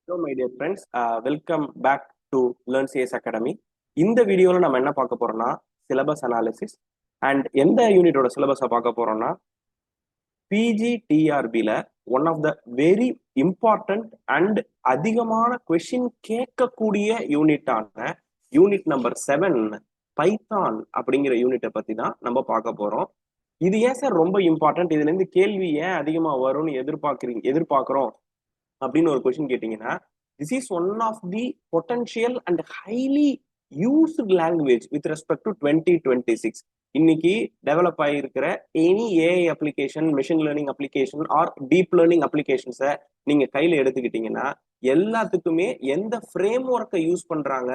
Hello, my dear friends. Welcome back to Learn CS Academy. இந்த வீடியோல நம்ம என்ன பார்க்க போறோம்னா சிலபஸ் அனாலிசிஸ் அண்ட் எந்த யூனிட்டோட சிலபஸை பார்க்க போறோம்னா பிஜிடிஆர்பில one of the very important and அதிகமான கொஸ்டின் கேட்கக்கூடிய யூனிட்டான யூனிட் நம்பர் 7 பைத்தான் அப்படிங்கிற யூனிட்டை பத்தி தான் நம்ம பார்க்க போறோம். இது ஏன் சார் ரொம்ப இம்பார்ட்டன்ட், இதுல இருந்து கேள்வி ஏன் அதிகமா வரும்னு எதிர்பார்க்கிறோம் அப்படின்னு ஒரு கொஸ்டின் கேட்டீங்கன்னா, this is one of the potential and highly used language with respect to 2026. இன்னைக்கு டெவலப் ஆகியிருக்கிற any AI application, machine learning application or deep learning அப்ளிகேஷன்ஸை நீங்க கையில எடுத்துக்கிட்டீங்கன்னா எல்லாத்துக்குமே எந்த ஃப்ரேம் ஒர்க்கை யூஸ் பண்றாங்க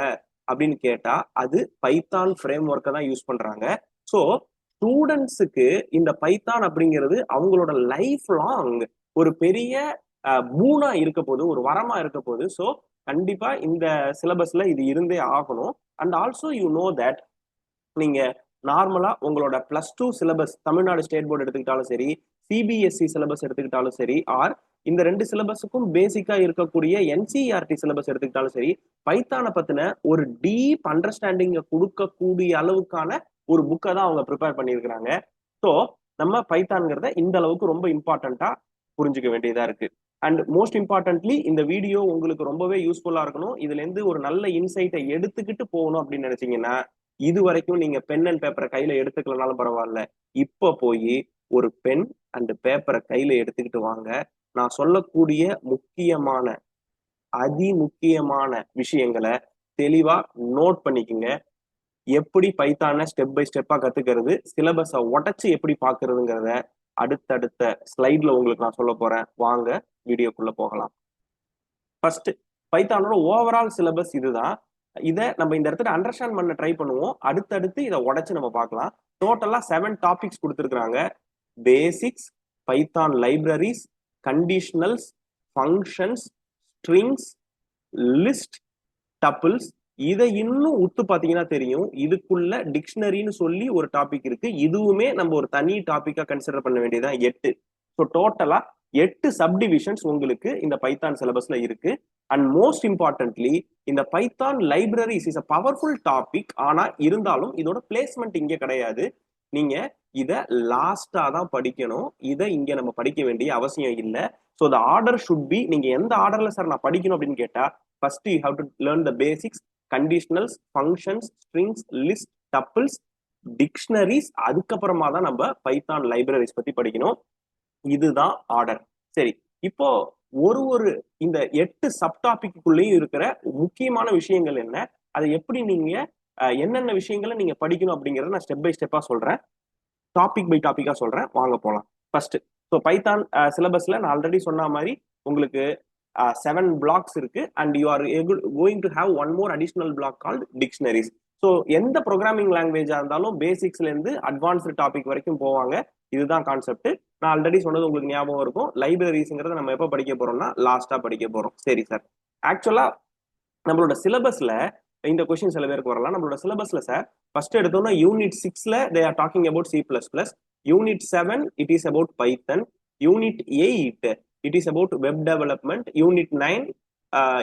அப்படின்னு கேட்டா அது பைத்தான் ஃப்ரேம் ஒர்க்கை தான் யூஸ் பண்றாங்க. ஸோ ஸ்டூடெண்ட்ஸுக்கு இந்த பைத்தான் அப்படிங்கிறது அவங்களோட லைஃப் லாங் ஒரு பெரிய பூனா இருக்க போது, ஒரு வரமா இருக்க போது. ஸோ கண்டிப்பா இந்த சிலபஸ்ல இது இருந்தே ஆகணும். And also you know that நீங்க நார்மலா உங்களோட +2 சிலபஸ் தமிழ்நாடு ஸ்டேட் போர்டு எடுத்துக்கிட்டாலும் சரி, சிபிஎஸ்இ சிலபஸ் எடுத்துக்கிட்டாலும் சரி, ஆர் இந்த ரெண்டு சிலபஸுக்கும் பேசிக்கா இருக்கக்கூடிய என்சிஆர்டி சிலபஸ் எடுத்துக்கிட்டாலும் சரி, பைத்தானை பத்தின ஒரு டீப் அண்டர்ஸ்டாண்டிங்க கொடுக்கக்கூடிய அளவுக்கான ஒரு புக்கை தான் அவங்க ப்ரிப்பேர் பண்ணியிருக்கிறாங்க. ஸோ நம்ம பைத்தான்ங்கிறத இந்த அளவுக்கு ரொம்ப இம்பார்ட்டண்டா புரிஞ்சுக்க வேண்டியதா இருக்கு. அண்ட் மோஸ்ட் இம்பார்ட்டன்ட்லி இந்த வீடியோ உங்களுக்கு ரொம்பவே யூஸ்ஃபுல்லா இருக்கணும், இதுல இருந்து ஒரு நல்ல இன்சைட்டை எடுத்துக்கிட்டு போகணும் அப்படின்னு நினைச்சீங்கன்னா இது வரைக்கும் நீங்க பென் அண்ட் பேப்பரை கையில எடுத்துக்கலனாலும் பரவாயில்ல, இப்ப போய் ஒரு பென் அண்ட் பேப்பரை கையில எடுத்துக்கிட்டு வாங்க. நான் சொல்லக்கூடிய முக்கியமான முக்கியமான விஷயங்களை தெளிவா நோட் பண்ணிக்கோங்க. எப்படி பைத்தான ஸ்டெப் பை ஸ்டெப்பா கத்துக்கிறது, சிலபஸை உடச்சு எப்படி பாக்குறதுங்கிறத அடுத்தடுத்த ஸ்லைட்ல உங்களுக்கு நான் சொல்ல போறேன். வாங்க வீடியோக்குள்ள போகலாம். ஃபர்ஸ்ட் பைத்தானோட ஓவரால் சிலபஸ் இதுதான். இதை நம்ம இந்த இடத்துல அண்டர்ஸ்டாண்ட் பண்ண ட்ரை பண்ணுவோம். அடுத்தடுத்து இதை உடச்சு நம்ம பார்க்கலாம். டோட்டலா 7 டாபிக்ஸ் கொடுத்துருக்காங்க. Basics, Python libraries, conditionals, functions, strings, list, tuples. இதை இன்னும் உத்து பாத்தீங்கன்னா தெரியும், இதுக்குள்ள டிக்ஷனரின்னு சொல்லி ஒரு டாபிக் இருக்கு. இதுவுமே நம்ம ஒரு தனி டாபிக்கா கன்சிடர் பண்ண வேண்டியதான் 8. ஸோ டோட்டலா 8 சப்டிவிஷன்ஸ் உங்களுக்கு இந்த பைத்தான் சிலபஸ்ல இருக்கு. அண்ட் மோஸ்ட் இம்பார்ட்டன்ட்லி இந்த Python libraries is a powerful topic. ஆனா இருந்தாலும் இதோட பிளேஸ்மெண்ட் இங்க கிடையாது. நீங்க இத லாஸ்டா தான் படிக்கணும். இதை இங்க நம்ம படிக்க வேண்டிய அவசியம் இல்லை. So the order should be, நீங்க எந்த ஆர்டர்ல சார் நான் படிக்கணும் அப்படின்னு கேட்டா, first you have to learn the basics, conditionals, functions, strings, list, tuples, dictionaries. அதுக்கப்புறமா தான் நம்ம பைத்தான் லைப்ரரிஸ் பத்தி படிக்கணும். இதுதான் ஆர்டர். சரி, இப்போ ஒரு இந்த 8 சப்டாபிக்குள்ளேயும் இருக்கிற முக்கியமான விஷயங்கள் என்ன, அதை எப்படி நீங்க என்னென்ன விஷயங்களை நீங்க படிக்கணும் அப்படிங்கறத நான் ஸ்டெப் பை ஸ்டெப்பா சொல்றேன், டாபிக் பை டாபிக்கா சொல்றேன். வாங்க போலாம். ஃபர்ஸ்ட், ஸோ பைத்தான் சிலபஸ்ல நான் ஆல்ரெடி சொன்ன மாதிரி உங்களுக்கு 7 பிளாக்ஸ் இருக்கு. And you are going to have one more additional block called dictionaries. So எந்த ப்ரோக்ராமிங் லாங்குவேஜா இருந்தாலும் பேசிக்ஸ்ல இருந்து அட்வான்ஸ்டு டாபிக் வரைக்கும் போவாங்க. இதுதான் கான்செப்ட். நான் ஆல்ரெடி சொன்னது உங்களுக்கு ஞாபகம் இருக்கும். லைப்ரரிஸ்ங்கிறத நம்ம எப்போ படிக்க போறோம்னா லாஸ்டா படிக்க போறோம். சரி சார், ஆக்சுவலா நம்மளோட சிலபஸ்ல இந்த கொஸ்டின் சில பேருக்கு வரலாம். நம்மளோட சிலபஸ்ல சார் ஃபர்ஸ்ட் எடுத்தோம்னா யூனிட் 6ல they are talking about C++, unit 7 it is about Python, unit 8 it is about web development, unit 9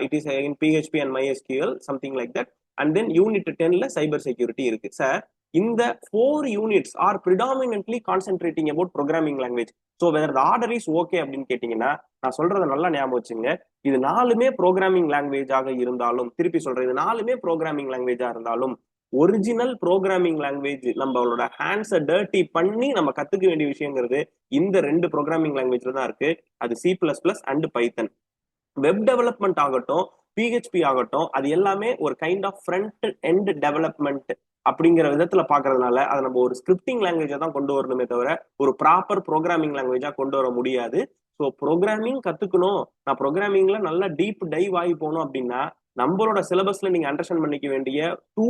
it is in PHP and MySQL, something like that. And then unit 10ல cyber security இருக்கு sir. இந்த 4 units are predominantly concentrating about programming language. So whether the order is okay அப்படின்னு கேட்டீங்கன்னா, நான் சொல்றதை நல்லா ஞாபகம் வச்சுங்க. இது 4மே ப்ரோக்ராமிங் லாங்குவேஜாக இருந்தாலும், திருப்பி சொல்றேன், இது 4மே ப்ரோக்ராமிங் லாங்குவேஜா இருந்தாலும், ஒரிஜினல் ப்ரோக்ராமிங் லாங்குவேஜ் நம்மளோட ஹேண்ட்ஸை டர்ட்டி பண்ணி நம்ம கத்துக்க வேண்டிய விஷயங்கிறது இந்த 2 ப்ரோக்ராமிங் லாங்குவேஜ்ல தான் இருக்கு. அது C++ and Python. Web development ஆகட்டும், PHP ஆகட்டும், அது எல்லாமே ஒரு kind of front end development அப்படிங்கிற விதத்துல பாக்குறதுனால அதை நம்ம ஒரு ஸ்கிரிப்டிங் லாங்குவேஜா தான் கொண்டு வரணுமே தவிர ஒரு ப்ராப்பர் ப்ரோக்ராமிங் லாங்குவேஜா கொண்டு வர முடியாது. ஸோ ப்ரோக்ராமிங் கத்துக்கணும், நான் ப்ரோக்ராமிங்ல நல்லா டீப் டைவ் ஆகி போகணும் அப்படின்னா நம்மளோட சிலபஸ்ல நீங்க அண்டர்ஸ்டாண்ட் பண்ணிக்க வேண்டிய 2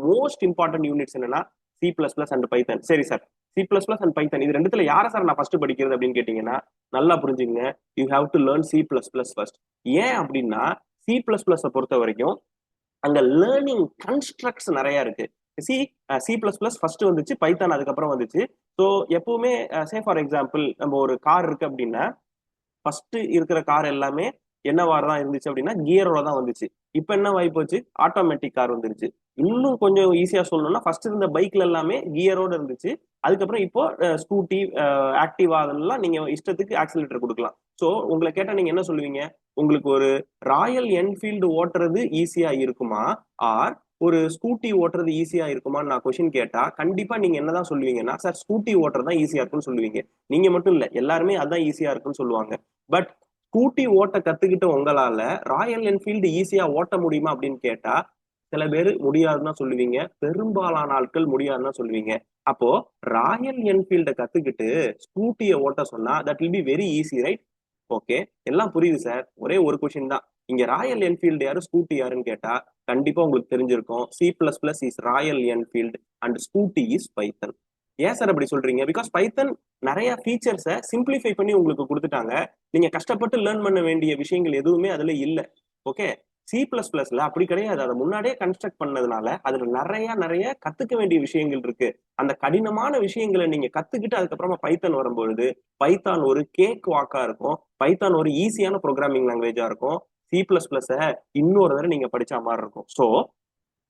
மோஸ்ட் இம்பார்ட்டன்ட் யூனிட்ஸ் என்னன்னா C++ அண்ட் பைத்தன். சரி சார், C++ அண்ட் பைத்தன் இது ரெண்டுத்துல யாரை சார் நான் ஃபர்ஸ்ட் படிக்கிறது அப்படின்னு கேட்டீங்கன்னா, நல்லா புரிஞ்சுங்க, you have to learn C++ first. ஏன் அப்படின்னா C++ பொறுத்த வரைக்கும் அங்க லேர்னிங் கன்ஸ்ட்ரக்ட்ஸ் நிறைய இருக்கு. சி C++ ஃபர்ஸ்ட் வந்துச்சு, பைத்தான் அதுக்கப்புறம் வந்துச்சு. ஸோ எப்பவுமே சே ஃபார் எக்ஸாம்பிள் நம்ம ஒரு கார் இருக்கு அப்படின்னா ஃபர்ஸ்ட் இருக்கிற கார் எல்லாமே என்னவா தான் இருந்துச்சு அப்படின்னா கியரோட தான் வந்துச்சு. இப்ப என்ன ஆகி போச்சு, ஆட்டோமேட்டிக் கார் வந்துருச்சு. இன்னும் கொஞ்சம் ஈஸியா சொல்லணும்னா ஃபர்ஸ்ட் இருந்த பைக்ல எல்லாமே கியரோட இருந்துச்சு. அதுக்கப்புறம் இப்போ ஸ்கூட்டி, ஆக்டிவா அதெல்லாம் நீங்க இஷ்டத்துக்கு ஆக்சிலேட்டர் கொடுக்கலாம். ஸோ உங்களை கேட்டா நீங்க என்ன சொல்லுவீங்க? உங்களுக்கு ஒரு ராயல் என்ஃபீல்டு ஓட்டுறது ஈஸியா இருக்குமா, ஆர் ஒரு ஸ்கூட்டி ஓட்டுறது ஈஸியா இருக்குமான்னு நான் கொஸ்டின் கேட்டா கண்டிப்பா நீங்க என்னதான் சொல்லுவீங்கன்னா, சார் ஸ்கூட்டி ஓட்டுறது தான் ஈஸியா இருக்குன்னு சொல்லுவீங்க. நீங்க மட்டும் இல்ல, எல்லாருமே அதான் ஈஸியா இருக்குன்னு சொல்லுவாங்க. பட் ஸ்கூட்டி ஓட்ட கத்துக்கிட்ட உங்களால ராயல் என்ஃபீல்டு ஈஸியா ஓட்ட முடியுமா அப்படின்னு கேட்டா சில பேர் முடியாதுன்னு தான் சொல்லுவீங்க. பெரும்பாலான ஆட்கள் முடியாதுன்னு தான் சொல்லுவீங்க. அப்போ ராயல் என்ஃபீல்ட கத்துக்கிட்டு ஸ்கூட்டியை ஓட்ட சொன்னா that will be very easy, right? Okay, எல்லாம் புரியுது சார். ஒரே ஒரு கொஸ்டின் தான். இங்க ராயல் என்ஃபீல்டு யாரு, ஸ்கூட்டி யாருன்னு கேட்டா கண்டிப்பா உங்களுக்கு தெரிஞ்சிருக்கும். C plus plus is Royal Enfield and Scooty is Python. ஏன் சார் அப்படி சொல்றீங்க? பிகாஸ் பைத்தன் நிறைய ஃபீச்சர்ஸை சிம்பிளிஃபை பண்ணி உங்களுக்கு கொடுத்துட்டாங்க. நீங்க கஷ்டப்பட்டு லேர்ன் பண்ண வேண்டிய விஷயங்கள் எதுவுமே அதுல இல்ல. ஓகே, சி பிளஸ் பிளஸ்ல அப்படி கிடையாது. அதை முன்னாடியே கன்ஸ்ட்ரக்ட் பண்ணதுனால அதுல நிறைய கத்துக்க வேண்டிய விஷயங்கள் இருக்கு. அந்த கடினமான விஷயங்களை நீங்க கத்துக்கிட்டு அதுக்கப்புறமா பைத்தன் வரும்பொழுது பைத்தான் ஒரு கேக் வாக்கா இருக்கும். பைத்தான் ஒரு ஈஸியான ப்ரோக்ராமிங் லாங்குவேஜா இருக்கும். சி பிளஸ் பிளஸ் இன்னொரு தடவை நீங்க படிச்ச மாதிரி இருக்கும். ஸோ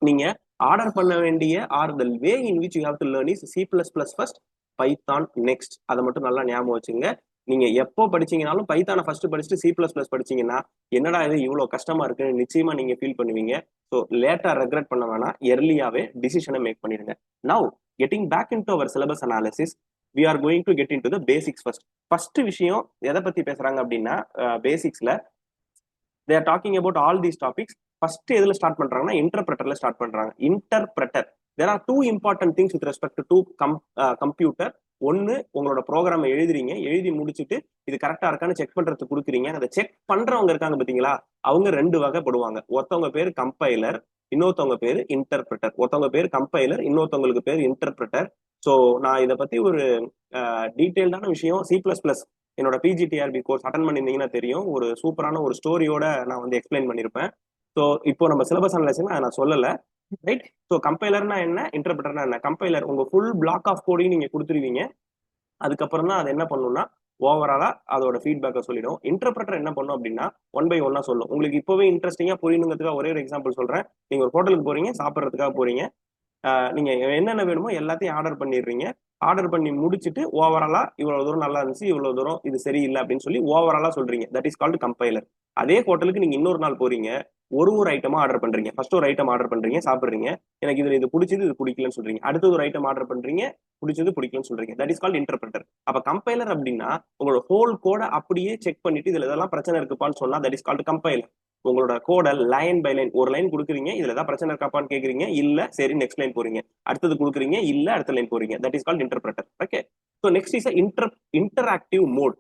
நீங்க ஆர்டர் பண்ண வேண்டிய R the way in which you have to learn is C plus plus first, Python next. அதை மட்டும் நல்லா ஞாபகம் வச்சுங்க. நீங்க எப்போ படிச்சீங்கனாலும் பைத்தானை ஃபர்ஸ்ட் படிச்சுட்டு சி பிளஸ் பிளஸ் படிச்சீங்கன்னா என்னடா இது இவ்வளவு கஷ்டமா இருக்குன்னு நிச்சயமா நீங்க ஃபீல் பண்ணுவீங்க. ஸோ லேட்டா ரெக்ரெட் பண்ண வேணாம், எர்லியாவே டிசிஷனை மேக் பண்ணிடுங்க. Now getting back in to our syllabus analysis, we are going to get in to the basics first. First விஷயம் எதை பத்தி பேசுறாங்க அப்படின்னா, பேசிக்ஸ்ல they are talking about all these topics. ஃபர்ஸ்ட் எதுல ஸ்டார்ட் பண்றாங்கன்னா இன்டர்பிரட்டர்ல ஸ்டார்ட் பண்றாங்க. Interpreter, there are two important things with respect to computer. ஒன்னு, உங்களோட ப்ரோக்ராம் எழுதுறீங்க, எழுதி முடிச்சுட்டு இது கரெக்டா இருக்கான்னு செக் பண்றதுக்கு கொடுக்குறீங்க. அதை செக் பண்றவங்க இருக்காங்க பாத்தீங்களா, அவங்க ரெண்டு வகைப்படுவாங்க. ஒருத்தவங்க பேர் கம்பைலர், இன்னொருத்தவங்க பேர் இன்டர்பிரட்டர். ஒருத்தவங்க பேர் கம்பைலர், இன்னொருத்தவங்களுக்கு பேர் இன்டர்பிரட்டர். ஸோ நான் இதை பத்தி ஒரு டீட்டெயில்டான விஷயம் சி பிளஸ் பிளஸ் என்னோட பிஜிடிஆர்பி கோர்ஸ் அட்டன் பண்ணியிருந்தீங்கன்னா தெரியும். ஒரு சூப்பரான ஒரு ஸ்டோரியோட நான் வந்து எக்ஸ்பிளைன் பண்ணியிருப்பேன். ஸோ இப்போ நம்ம சிலபஸ் அனலைஸ்னா நான் சொல்லலை, ரைட்? ஸோ கம்பைலர்னா என்ன, இன்டர்பிரட்டர்னா என்ன? கம்பைலர் உங்க ஃபுல் பிளாக் ஆஃப் கோடையும் நீங்க கொடுத்துருவீங்க. அதுக்கப்புறம் தான் அது என்ன பண்ணும்னா ஓவராலா அதோட ஃபீட்பேக்கை சொல்லிடும். இன்டர்பிரட்டர் என்ன பண்ணும் அப்படின்னா ஒன் பை ஒன்னா சொல்லும். உங்களுக்கு இப்போவே இன்ட்ரெஸ்டிங்கா புரியணுங்கிறதுக்காக ஒரே ஒரு எக்ஸாம்பிள் சொல்றேன். நீங்க ஒரு ஹோட்டலுக்கு போறீங்க, சாப்பிட்றதுக்காக போறீங்க. நீங்க என்னென்ன வேணுமோ எல்லாத்தையும் ஆர்டர் பண்ணிடுறீங்க. ஆர்டர் பண்ணி முடிச்சுட்டு ஓவராலா இவ்வளவு தூரம் நல்லா இருந்துச்சு, இவ்வளவு தூரம் இது சரியில்லை அப்படின்னு சொல்லி ஓவராலா சொல்றீங்க. That is called compiler. அதே ஹோட்டலுக்கு நீங்க இன்னொரு நாள் போறீங்க, ஒரு ஐட்டமா ஆர்டர் பண்றீங்க. ஃபர்ஸ்ட் ஒரு ஐட்டம் ஆர்டர் பண்றீங்க, சாப்பிடுறீங்க, எனக்கு இதுல இது பிடிச்சது இது பிடிக்கலன்னு சொல்றீங்க. அடுத்தது ஒரு ஐட்டம் ஆர்டர் பண்றீங்க, பிடிச்சது பிடிக்கலன்னு சொல்றீங்க. That is called interpreter. அப்ப கம்பைலர் அப்படின்னா உங்களோட ஹோல் கோட அப்படியே செக் பண்ணிட்டு இதுல இதெல்லாம் பிரச்சனை இருக்குப்பான்னு சொன்னா தட் இஸ் கால்டு கம்பைலர். உங்களோட கோட லைன் பை லைன், ஒரு லைன் கொடுக்குறீங்க, இதுல ஏதாவது பிரச்சனை இருக்காப்பான்னு கேக்குறீங்க, இல்ல, சரி நெக்ஸ்ட் லைன் போறீங்க. அடுத்தது கொடுக்குறீங்க, இல்ல, அடுத்த லைன் போறீங்க. That is called interpreter. Okay, so next is interactive mode.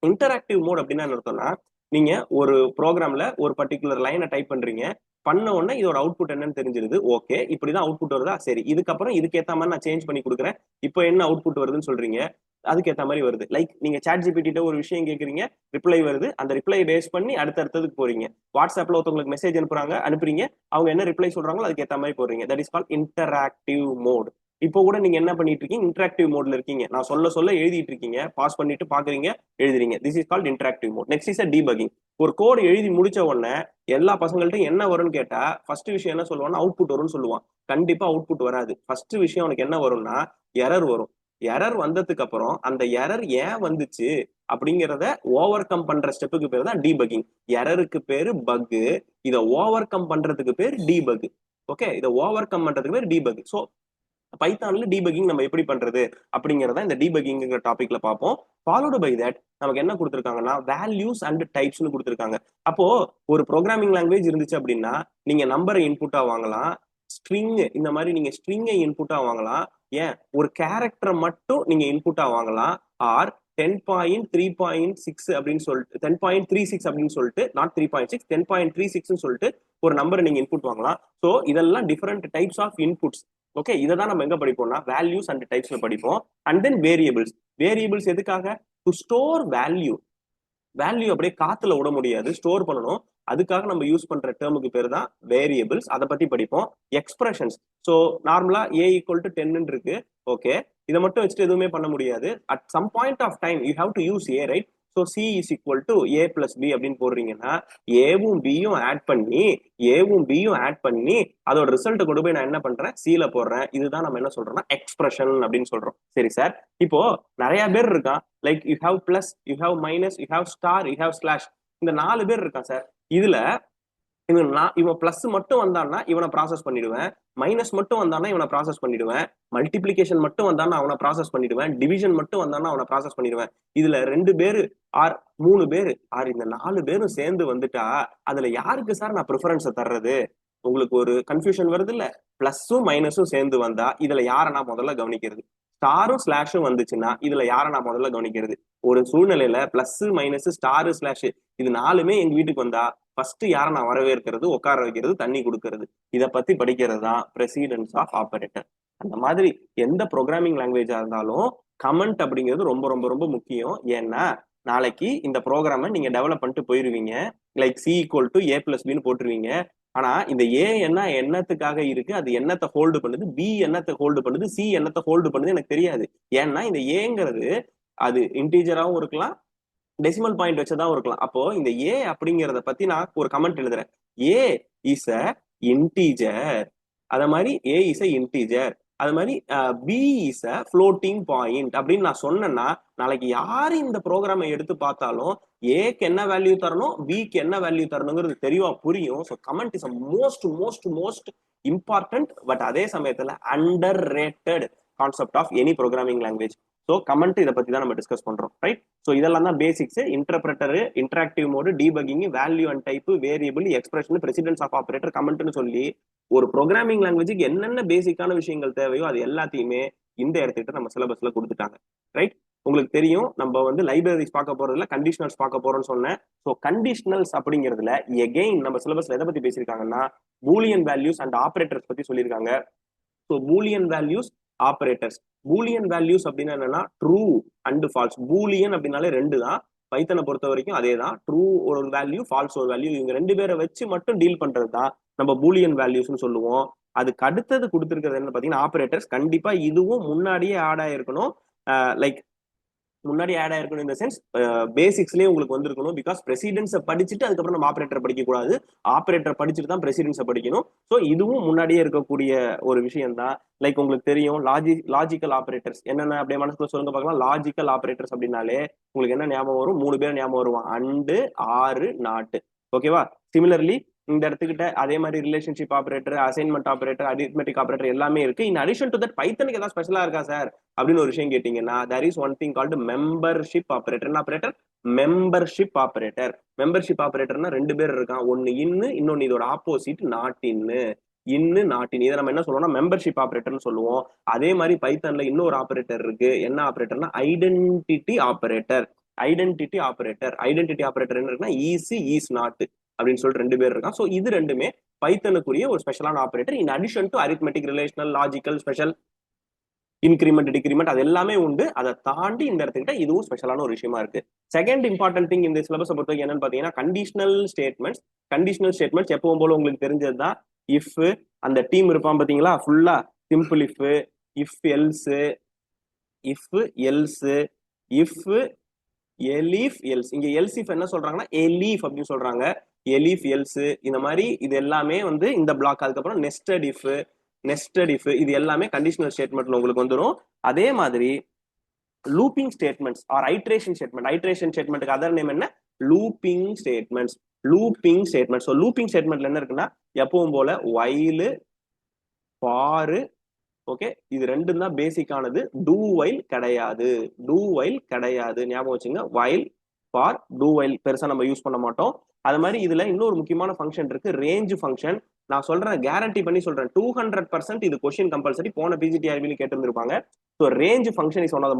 Interactive mode அப்படின்னா என்ன அர்த்தம்னா, நீங்க ஒரு ப்ரோக்ராம்ல ஒரு பர்டிகுலர் லைனை டைப் பண்றீங்க, பண்ண உடனே இதோட அவுட்புட் என்னன்னு தெரிஞ்சிருது. ஓகே, இப்படிதான் அவுட்புட் வருதா, சரி இதுக்கப்புறம் இதுக்கேற்ற மாதிரி நான் சேஞ்ச் பண்ணி கொடுக்குறேன், இப்போ என்ன அவுட்புட் வருதுன்னு சொல்றீங்க, அதுக்கேற்ற மாதிரி வருது. லைக் நீங்க சாட் ஜிபிடி ஒரு விஷயம் கேட்குறீங்க, ரிப்ளை வருது, அந்த ரிப்ளை பேஸ் பண்ணி அடுத்ததுக்கு போறீங்க. வாட்ஸ்அப்ல ஒருத்தவங்களுக்கு மெசேஜ் அனுப்புறீங்க, அவங்க என்ன ரிப்ளை சொல்றாங்களோ அதுக்கு ஏற்ற மாதிரி போறீங்க. That is call interactive mode. இப்போ கூட நீங்க என்ன பண்ணிட்டு இருக்கீங்க, இன்டராக்டிவ் மோட்ல இருக்கீங்க. நான் சொல்ல எழுதிட்டு இருக்கீங்க, பாஸ் பண்ணிட்டு பாக்குறீங்க, எழுதுறீங்க. This is called interactive mode. Next is debugging. ஒரு கோட் எழுதி முடிச்ச உடனே எல்லா பசங்கள்ட்டும் என்ன வரும்னு கேட்டா ஃபர்ஸ்ட் விஷயம் என்ன சொல்லுவான்னா அவுட்புட் வரும்னு சொல்லுவான். கண்டிப்பா அவுட்புட் வராது. ஃபர்ஸ்ட் விஷயம் அவனுக்கு என்ன வரும்னா எரர் வரும். எரர் வந்ததுக்கு அப்புறம் அந்த எரர் ஏன் வந்துச்சு அப்படிங்கிறத ஓவர் கம் பண்ற ஸ்டெப்புக்கு பேர் தான் டீபக்கிங். எரருக்கு பேரு பக், இதை ஓவர் கம் பண்றதுக்கு பேர் டீபக். ஓகே, இதை ஓவர் கம் பண்றதுக்கு பேர் டீபக். ஸோ பைத்தான்ல டீபக்கிங் நம்ம எப்படி பண்றது அப்படிங்கறத இந்த டீபக்கிங்கிற டாபிக்ல பார்ப்போம். ஃபாலோடு பை தட் நமக்கு என்ன கொடுத்துருக்காங்கன்னா வேல்யூஸ் அண்ட் டைப்ஸ்னு கொடுத்துருக்காங்க. அப்போ ஒரு ப்ரோக்ராமிங் லாங்குவேஜ் இருந்துச்சு அப்படின்னா நீங்க நம்பரை இன்புட்டா வாங்கலாம், ஸ்ட்ரிங் இந்த மாதிரி நீங்க ஸ்ட்ரிங்கை இன்புட்டா வாங்கலாம், ஏன் ஒரு கேரக்டரை மட்டும் நீங்க இன்புட்டா வாங்கலாம், ஆர் 10.3.6 அப்படின்னு சொல்லிட்டு 10.36 அப்படின்னு சொல்லிட்டு நாட் 3.6 10.36 சொல்லிட்டு ஒரு நம்பரை நீங்க இன்புட் வாங்கலாம். ஸோ இதெல்லாம் different types of inputs. Okay, இதை தான் நம்ம எங்க படிப்போம்னா வேல்யூஸ் அண்ட் டைப்ஸ்ல படிப்போம். And then variables. வேரியபிள்ஸ் எதுக்காக? To store value. வேல்யூ அப்படியே காத்துல விட முடியாது, ஸ்டோர் பண்ணணும். அதுக்காக நம்ம யூஸ் பண்ற டேர்முக்கு பேர் தான் வேரியபிள்ஸ். அதை பத்தி படிப்போம். எக்ஸ்பிரஷன்ஸ். ஸோ நார்மலா ஏ ஈக்குவல் டு 10 இருக்கு. ஓகே, இதை மட்டும் வச்சுட்டு எதுவுமே பண்ண முடியாது. At some point of time you have to use a, right? So c is equal to A plus b அப்படின்னு போடுறீங்கன்னா ஏவும் பியும் ஆட் பண்ணி அதோட ரிசல்ட் கொண்டு போய் நான் என்ன பண்றேன், சில போடுறேன். இதுதான் நம்ம என்ன சொல்றோம்னா எக்ஸ்பிரஷன் அப்படின்னு சொல்றோம். சரி சார், இப்போ நிறைய பேர் இருக்கான், like you have plus, you have minus, you have star, you have slash. இந்த 4 பேர் இருக்கான் சார். இதுல இவன் பிளஸ் மட்டும் வந்தான்னா இவனை ப்ராசஸ் பண்ணிடுவேன், மைனஸ் மட்டும் வந்தானா இவனை ப்ராசஸ் பண்ணிடுவேன், மல்டிபிளிகேஷன் மட்டும் வந்தானா அவனை ப்ராசஸ் பண்ணிடுவேன், டிவிஷன் மட்டும் வந்தானா அவனை ப்ராசஸ் பண்ணிடுவேன். இதுல 2 பேரு ஆர் 3 பேரு ஆர் இந்த 4 பேரும் சேர்ந்து வந்துட்டா அதுல யாருக்கு சார் நான் ப்ரிஃபரன்ஸை தர்றது? உங்களுக்கு ஒரு கன்ஃபியூஷன் வருது இல்ல? பிளஸும் மைனஸும் சேர்ந்து வந்தா இதுல யாரை நான் முதல்ல கவனிக்கிறது? ஸ்டாரும் ஸ்லாஷும் வந்துச்சுன்னா இதுல யாரை நான் முதல்ல கவனிக்கிறது? ஒரு சூழ்நிலையில பிளஸ் மைனஸ் ஸ்டாரு ஸ்லாஷ் இது 4மே எங்க வீட்டுக்கு வந்தா ஃபர்ஸ்ட் யாரை நான் வரவேற்கிறது, உட்கார வைக்கிறது, தண்ணி கொடுக்கறது. இதை பத்தி படிக்கிறது தான் பிரசிடென்ஸ் ஆஃப் ஆபரேட்டர். அந்த மாதிரி எந்த ப்ரோக்ராமிங் லாங்குவேஜா இருந்தாலும் கமெண்ட் அப்படிங்கிறது ரொம்ப ரொம்ப ரொம்ப முக்கியம். ஏன்னா நாளைக்கு இந்த ப்ரோக்ராமை நீங்க டெவலப் பண்ணிட்டு போயிருவீங்க, like C equal to A plus பின்னு போட்டுருவீங்க. ஆனா இந்த ஏ என்னத்துக்காக இருக்கு, அது என்னத்தை ஹோல்டு பண்ணுது, பி என்னத்தை ஹோல்டு பண்ணுது, சி என்னத்தை ஹோல்டு பண்ணுது எனக்கு தெரியாது. ஏன்னா இந்த ஏங்கிறது அது இன்டீஜராகவும் இருக்கலாம், டெசிமல் பாயிண்ட் வச்சதான் இருக்கலாம். அப்போ இந்த ஏ அப்படிங்கறத பத்தி நான் ஒரு கமெண்ட் எழுதுறேன், ஏ இஸ் அ இன்டீஜர், அத மாதிரி ஏ இஸ் அ இன்டீஜர், அது மாதிரி b is a floating point அப்படின்னு நான் சொன்னேன்னா நாளைக்கு யாரு இந்த ப்ரோக்ராமை எடுத்து பார்த்தாலும் ஏக்கு என்ன வேல்யூ தரணும், பிக்கு என்ன வேல்யூ தரணுங்கிறது தெளிவா புரியும். So comment is a most most most important, but அதே சமயத்துல underrated concept of any programming language. So comment இதை பத்தி தான் நம்ம டிஸ்கஸ் பண்றோம், ரைட்? ஸோ இதெல்லாம் தான் basics. Interpreter, interactive mode, debugging, value and type, variable, expression, precedence of operator, கமெண்ட்னு சொல்லி ஒரு ப்ரோக்ராமிங் லாங்குவேஜுக்கு என்னென்ன பேசிக்கான விஷயங்கள் தேவையோ அது எல்லாத்தையுமே இந்த இடத்துக்கிட்ட நம்ம சிலபஸ்ல கொடுத்துட்டாங்க, ரைட்? உங்களுக்கு தெரியும் நம்ம வந்து லைப்ரரிஸ் பார்க்க போறதுல கண்டிஷனல்ஸ் பார்க்க போறோம்னு சொன்னேன். ஸோ கண்டிஷனல்ஸ் அப்படிங்கிறதுல எகெயின் நம்ம சிலபஸ்ல எதை பத்தி பேசியிருக்காங்கன்னா பூலியன் வேல்யூஸ் அண்ட் ஆபரேட்டர்ஸ் பத்தி சொல்லியிருக்காங்க. So Boolean values, operators. Boolean values அப்படின்னா என்னன்னா ட்ரூ அண்ட் ஃபால்ஸ். பூலியன் அப்படின்னாலே 2 தான். பைத்தனை பொறுத்த வரைக்கும் அதே தான், ட்ரூ ஒரு வேல்யூ, ஃபால்ஸ் ஒரு வேல்யூ. இவங்க 2 பேரை வச்சு மட்டும் டீல் பண்றது தான் நம்ம பூலியன் வேல்யூஸ்னு சொல்லுவோம். அதுக்கு அடுத்தது கொடுத்துருக்கிறது என்ன பாத்தீங்கன்னா ஆபரேட்டர்ஸ். கண்டிப்பா இதுவும் முன்னாடியே ஆட் ஆயிருக்கணும், லைக் முன்னாடி ஆட் ஆயிருக்கணும் இந்த சென்ஸ் பேசிக்ஸ்லயே உங்களுக்கு வந்திருக்கணும். பிகாஸ் பிரசிடென்ஸை படிச்சுட்டு அதுக்கப்புறம் நம்ம ஆபரேட்டர் படிக்க கூடாது, ஆபரேட்டர் படிச்சுட்டு தான் பிரசிடென்ஸை படிக்கணும். ஸோ இதுவும் முன்னாடியே இருக்கக்கூடிய ஒரு விஷயம் தான். லைக் உங்களுக்கு தெரியும் லாஜிக்கல் ஆபரேட்டர்ஸ் என்னென்ன அப்படியே மனசுல சொல்லுங்க பார்க்கலாம். லாஜிக்கல் ஆபரேட்டர்ஸ் அப்படின்னாலே உங்களுக்கு என்ன ஞாபகம் வரும்? 3 பேர் ஞாபகம் வருவான், அண்டு, ஆறு, நாட்டு. ஓகேவா? சிமிலர்லி இந்த இடத்துக்கிட்ட அதே மாதிரி relationship operator, assignment operator, arithmetic operator எல்லாமே இருக்கு. இன் அடிஷன் டு தட் பைத்தனுக்கு ஏதாவது ஸ்பெஷலா இருக்கா சார் அப்படின்னு ஒரு விஷயம் கேட்டீங்கன்னா there is one thing called membership operator. என்ன ஆபரேட்டர்? Membership operator. மெம்பர்ஷிப் ஆபரேட்டர்னா 2 பேர் இருக்கான், ஒன்னு இன்னு, இன்னொன்னு இதோட ஆப்போசிட் நாட் இன்னு. இன்னு நாட் இன், இதை நம்ம என்ன சொல்லுவோம்னா மெம்பர்ஷிப் ஆபரேட்டர்னு சொல்லுவோம். அதே மாதிரி பைத்தன்ல இன்னொரு ஆபரேட்டர் இருக்கு. என்ன ஆபரேட்டர்னா ஐடென்டிட்டி ஆபரேட்டர். ஐடென்டிட்டி ஆபரேட்டர் என்ன இருக்குன்னா ஈஸி, ஈஸ் நாட் அப்படின்னு சொல்லிட்டு 2 பேர் இருக்கான். ஸோ இது ரெண்டுமே பைத்தனுக்குரிய ஒரு ஸ்பெஷலான operator. In addition to arithmetic, relational, logical, special, increment, decrement அது எல்லாமே உண்டு. அதை தாண்டி இந்த இடத்துக்கிட்ட இதுவும் ஸ்பெஷலான ஒரு விஷயமா இருக்கு. செகண்ட் இம்பார்ட்டன்ட் திங் இந்த சிலபஸ் பொறுத்தவரைக்கும் என்னன்னு பாத்தீங்கன்னா கண்டிஷனல் ஸ்டேட்மெண்ட்ஸ். கண்டிஷனல் ஸ்டேட்மெண்ட்ஸ் எப்பவும் போல உங்களுக்கு தெரிஞ்சது தான். இஃப் அந்த டீம் இருப்பான் பாத்தீங்களா, ஃபுல்லா simple if else, if else, if elif else. இங்க எல்ஸ் இஃப் என்ன சொல்றாங்கன்னா எலீஃப் அப்படின்னு சொல்றாங்க. எலீஃப் எல்ஸ் இந்த மாதிரி இது எல்லாமே வந்து இந்த பிளாக். அதுக்கப்புறம் நெஸ்டட் இஃப் இது எல்லாமே கண்டிஷனல் ஸ்டேட்மெண்ட்ல உங்களுக்கு வந்துடும். அதே மாதிரி looping statements or iteration statement. Iteration ஸ்டேட்மெண்ட்டுக்கு அதர் நேம் என்ன? Looping statements. Looping statement. So looping ஸ்டேட்மெண்ட்ல என்ன இருக்குன்னா எப்பவும் போல வைல், ஃபார், ஓகே, இது ரெண்டும் தான் பேசிக்கானது. டூ வைல் கிடையாது, டூ வைல் கிடையாது, ஞாபகம் வச்சுங்க. வைல், ஃபார், டூ வைல் பெருசா நம்ம யூஸ் பண்ண மாட்டோம். அது மாதிரி இதுல இன்னொரு முக்கியமான ஃபங்க்ஷன் இருக்கு, ரேஞ்ச் ஃபங்க்ஷன். நான் சொல்றேன், கேரண்டி பண்ணி சொல்றேன், 200% இது கொஸ்டின் கம்பல்சரி. போன பிஜிடிஆர்பின்னு கேட்டிருந்திருப்பாங்க. So range function is one of the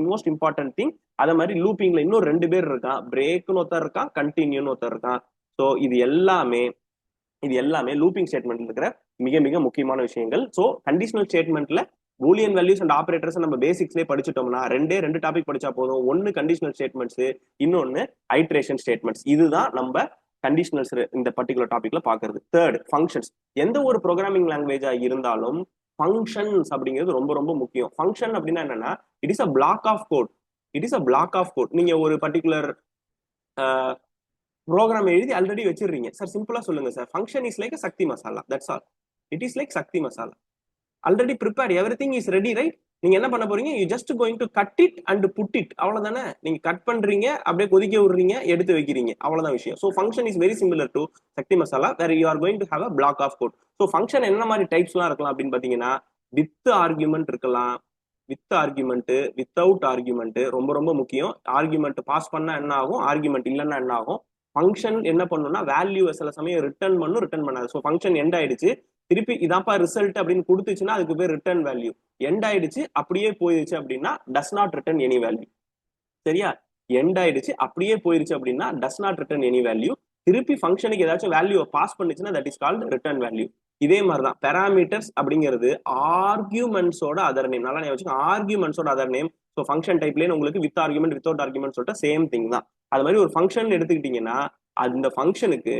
most important thing. அதே மாதிரி லூப்பிங்ல இன்னும் 2 பேர் இருக்கான், பிரேக்னு ஒருத்தர் இருக்கான், கண்டினியூன்னு ஒருத்தர் இருக்கான். ஸோ இது எல்லாமே லூப்பிங் ஸ்டேட்மெண்ட்ல இருக்கிற மிக மிக முக்கியமான விஷயங்கள். ஸோ கண்டிஷனல் ஸ்டேட்மெண்ட்ல பூலியன் வேல்யூஸ் அண்ட் ஆபரேட்டர்ஸ் நம்ம பேசிக்ஸ்லேயே படிச்சுட்டோம்னா 2 டாபிக் படிச்சா போதும். ஒன்னு கண்டிஷனல் ஸ்டேட்மெண்ட்ஸ், இன்னொன்னு ஐட்ரேஷன் ஸ்டேட்மெண்ட்ஸ். இதுதான் நம்ம கண்டிஷனல்ஸ் இந்த பர்டிகுலர் டாபிக்ல பாக்குறது. Third, functions. எந்த ஒரு ப்ரோக்ராமிங் லாங்குவேஜா இருந்தாலும் ஃபங்க்ஷன்ஸ் அப்படிங்கிறது ரொம்ப ரொம்ப முக்கியம். ஃபங்க்ஷன் அப்படின்னா என்னன்னா it is a block of code. It is a block of code. நீங்க ஒரு பர்டிகுலர் ப்ரோக்ராம் எழுதி ஆல்ரெடி வச்சிடுறீங்க சார். சிம்பிளா சொல்லுங்க sir, function is like Sakthi Masala, that's all. It is like Sakthi Masala, already prepared, everything is ready, right? நீங்க என்ன பண்ண போறீங்க, you just going to cut it and put it, அவ்வளவுதானே. நீங்க கட் பண்றீங்க, அப்படியே கொதிக்க விடுறீங்க, எடுத்து வைக்கிறீங்க, அவ்வளவுதான் விஷயம். So function is very similar to Sakthi Masala, where you are going to have a block of code. So function என்ன மாதிரி டைப்ஸ்லாம் இருக்கலாம் அப்படின்னு பாத்தீங்கன்னா, வித் ஆர்குமெண்ட் இருக்கலாம், வித் ஆர்குமெண்ட், வித்தவுட் ஆர்குமெண்ட், ரொம்ப ரொம்ப முக்கியம். ஆர்குமெண்ட் பாஸ் பண்ணா என்ன ஆகும், ஆர்குமெண்ட் இல்லைன்னா என்ன ஆகும். ஃபங்க்ஷன் என்ன பண்ணும்னா வேல்யூ சில சமயம் ரிட்டர்ன் பண்ணும், ரிட்டர்ன் பண்ணாது. ஸோ ஃபங்க்ஷன் எண்ட் ஆயிடுச்சு, திருப்பி இதான்ப்பா ரிசல்ட் அப்படின்னு கொடுத்துச்சுன்னா அதுக்கு பேர் ரிட்டர்ன் வேல்யூ. எண்ட் ஆயிடுச்சு அப்படியே போயிடுச்சு அப்படின்னா does not return any value. சரியா? எண்ட் ஆயிடுச்சு அப்படியே போயிருச்சு அப்படின்னா does not return any value. திருப்பி ஃபங்க்ஷனுக்கு ஏதாச்சும் வேல்யூ பாஸ் பண்ணுச்சுன்னா that is called return value. இதே மாதிரிதான் பேராமீட்டர்ஸ் அப்படிங்கிறது ஆர்கியூமெண்ட்ஸோட அதர் நேம். நல்லா ஞாபகம், ஆர்கியூமெண்ட்ஸோட அதர் நேம். ஸோ ஃபங்க்ஷன் டைப்லேயே உங்களுக்கு வித் ஆர்குமெண்ட் வித்தவுட் ஆர்குமெண்ட் சொல்லிட்டு சேம் திங் தான். அது மாதிரி ஒரு ஃபங்க்ஷன் எடுத்துக்கிட்டீங்கன்னா அந்த ஃபங்க்ஷனுக்கு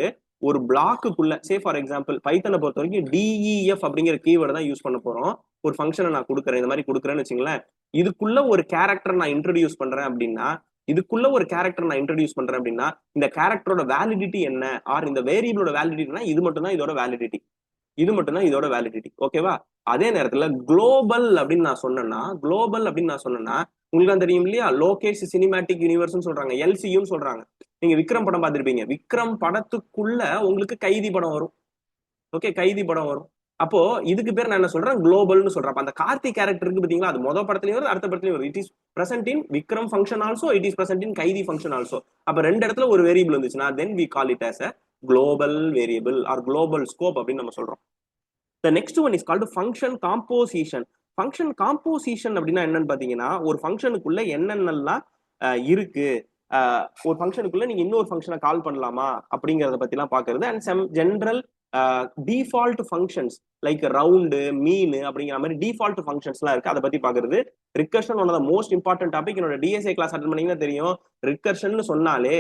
ஒரு பிளாக்குக்குள்ள, சே ஃபார் எக்ஸாம்பிள் பைத்தனை பொறுத்த வரைக்கும் டிஇஎஃப் அப்படிங்கிற கீவேர்டு தான் யூஸ் பண்ண போறோம். ஒரு ஃபங்க்ஷனை நான் கொடுக்குறேன், இந்த மாதிரி கொடுக்குறேன்னு வச்சுங்களேன். இதுக்குள்ள ஒரு கேரக்டர் நான் இன்ட்ரடியூஸ் பண்றேன் அப்படின்னா, இதுக்குள்ள ஒரு கேரக்டர் நான் இன்ட்ரடியூஸ் பண்றேன் அப்படின்னா இந்த கேரக்டரோட வேலிடிட்டி என்ன, ஆர் இந்த வேரியபிளோட வேலிடிட்டினா இது மட்டும் தான் இதோட வேலிடிட்டி, இது மட்டும் தான் இதோட வேலிடிட்டி. ஓகேவா? அதே நேரத்துல குளோபல் அப்படின்னு நான் சொன்னேன்னா, குளோபல் அப்படின்னு நான் சொன்னேன்னா உங்களுக்கு தெரியும் இல்லையா, லோகேஷ் சினிமேட்டிக் யூனிவர்ஸ் சொல்றாங்க, எல்சியும் சொல்றாங்க. நீங்க விக்ரம் படம் பார்த்திருப்பீங்க, விக்ரம் படத்துக்குள்ள உங்களுக்கு கைதி படம் வரும். ஓகே, கைதி படம் வரும். அப்போ இதுக்கு பேர் நான் என்ன சொல்றேன், குளோபல்னு சொல்றேன். அந்த கார்த்திக் கேரக்டர் இருக்கு பாத்தீங்களா, அது மொதல் படத்துலயும் வரும், அடுத்த படத்துலயும் வரும். It is present in Vikram function also, it is present in Kaithi function also. அப்ப ரெண்டு இடத்துல ஒரு வேரியபிள் வந்துச்சுன்னா then we call it as a global variable or global scope அப்படின்னு நம்ம சொல்றோம். The next one is called function composition. Function composition அப்படின்னா என்னன்னு பாத்தீங்கன்னா, ஒரு ஃபங்க்ஷனுக்குள்ள என்னென்னலாம் இருக்கு, ஒரு ஃபங்க்ஷனுக்குள்ள நீங்க இன்னொரு ஃபங்க்ஷனை கால் பண்ணலாமா அப்படிங்கறத பத்தி எல்லாம் பாக்குறது. And some general default functions like round, mean அப்படிங்கிற மாதிரி டிஃபால்ட் ஃபங்க்ஷன்ஸ் எல்லாம் இருக்கு, அதை பத்தி பாக்குறது. Recursion one of the most important topic. என்னோட டிஎஸ்ஏ கிளாஸ் அட்டன் பண்ணீங்கன்னா தெரியும், ரிகர்ஷன் சொன்னாலே